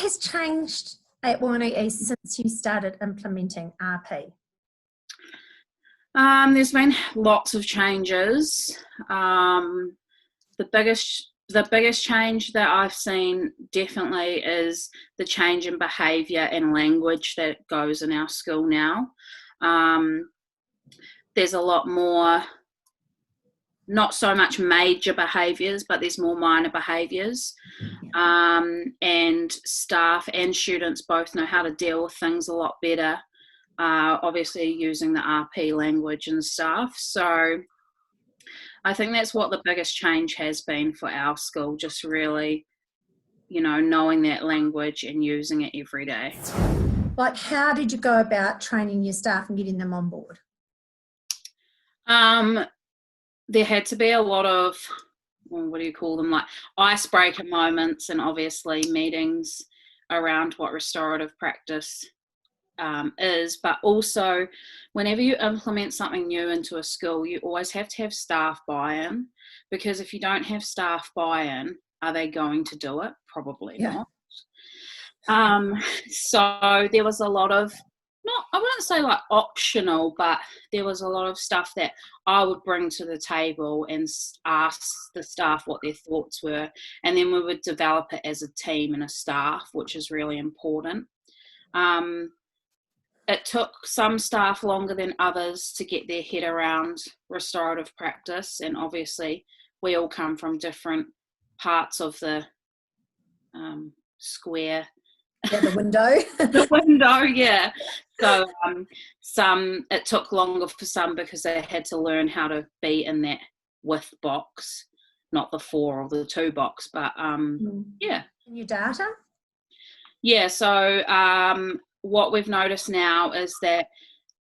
what has changed at Waitangi since you started implementing RP? There's been lots of changes. The biggest change that I've seen definitely is the change in behaviour and language that goes in our school now. There's a lot more, not so much major behaviours, but there's more minor behaviours. And staff and students both know how to deal with things a lot better, obviously using the RP language and stuff. So I think that's what the biggest change has been for our school, just really, knowing that language and using it every day. Like, how did you go about training your staff and getting them on board? There had to be a lot of, what do you call them, like icebreaker moments, and obviously meetings around what restorative practice is, but also whenever you implement something new into a school, you always have to have staff buy-in, because if you don't have staff buy-in, are they going to do it? Probably not. So there was a lot of, I wouldn't say like optional, but there was a lot of stuff that I would bring to the table and ask the staff what their thoughts were, and then we would develop it as a team and a staff, which is really important. It took some staff longer than others to get their head around restorative practice, and obviously we all come from different parts of the square. Yeah, the window. The window, yeah. So it took longer for some because they had to learn how to be in that width box, not the 4 or the 2 box, but yeah. And your data? Yeah, so what we've noticed now is that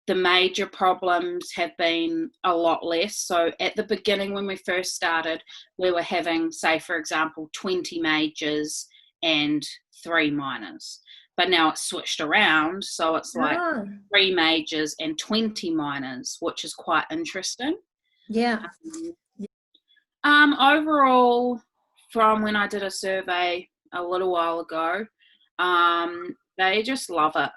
the major problems have been a lot less. So at the beginning when we first started, we were having, say, for example, 20 majors and 3 minors. But now it's switched around, so it's like 3 majors and 20 minors, which is quite interesting. Yeah. Overall, from when I did a survey a little while ago, they just love it.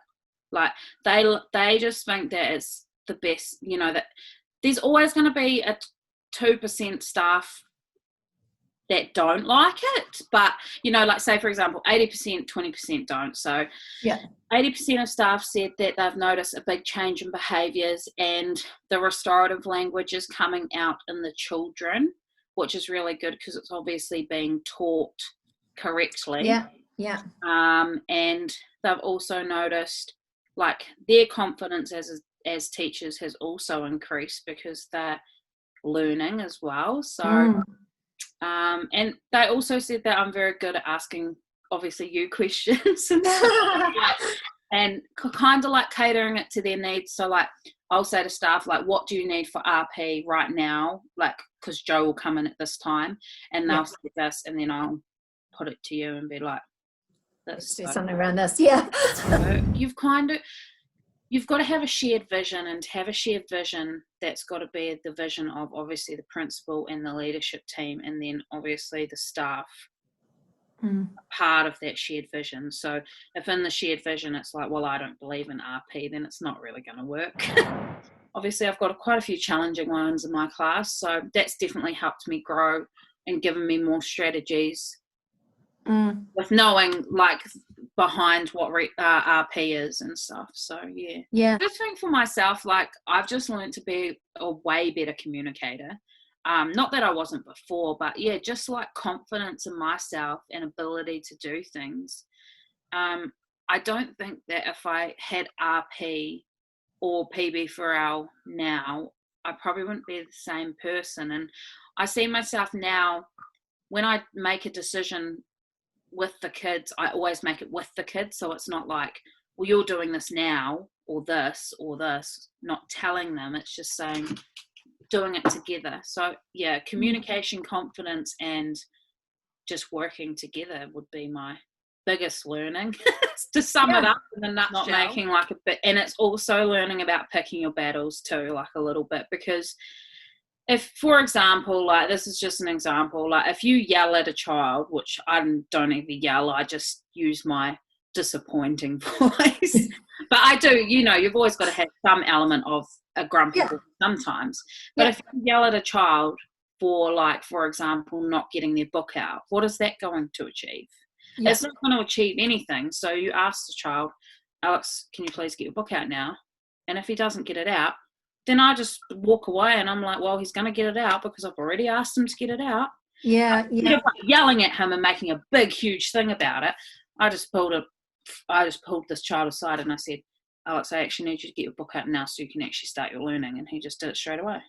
Like they just think that it's the best, that there's always going to be a 2% staff that don't like it, but like say for example 80%, 20% don't. So 80% of staff said that they've noticed a big change in behaviours, and the restorative language is coming out in the children, which is really good because it's obviously being taught correctly. And they've also noticed like their confidence as teachers has also increased because they're learning as well. So and they also said that I'm very good at asking obviously you questions and kind of like catering it to their needs. So like I'll say to staff, like, what do you need for RP right now, like, because Joe will come in at this time and they'll say this, and then I'll put it to you and be like, let's do something around this. So you've got to have a shared vision, and to have a shared vision, that's got to be the vision of obviously the principal and the leadership team, and then obviously the staff part of that shared vision. So if in the shared vision it's like, well, I don't believe in RP, then it's not really going to work. Obviously I've got quite a few challenging ones in my class, so that's definitely helped me grow and given me more strategies with knowing like behind what RP is and stuff. So I think for myself, like I've just learned to be a way better communicator. Not that I wasn't before, but just like confidence in myself and ability to do things. I don't think that if I had RP or PB4L now, I probably wouldn't be the same person. And I see myself now, when I make a decision with the kids, I always make it with the kids. So it's not like, well, you're doing this now, or this, not telling them. It's just saying, doing it together. So communication, confidence, and just working together would be my biggest learning. To sum it up in a nutshell. Not making like a bit, and it's also learning about picking your battles too, like a little bit, because if, for example, like this is just an example, like if you yell at a child, which I don't even yell, I just use my disappointing voice. But I do, you've always got to have some element of a grumpy voice sometimes. But if you yell at a child for, like, for example, not getting their book out, what is that going to achieve? It's not going to achieve anything. So you ask the child, Alex, can you please get your book out now? And if he doesn't get it out, then I just walk away and I'm like, well, he's going to get it out because I've already asked him to get it out. Instead of yelling at him and making a big, huge thing about it, I just pulled this child aside and I said, Alex, I actually need you to get your book out now so you can actually start your learning. And he just did it straight away.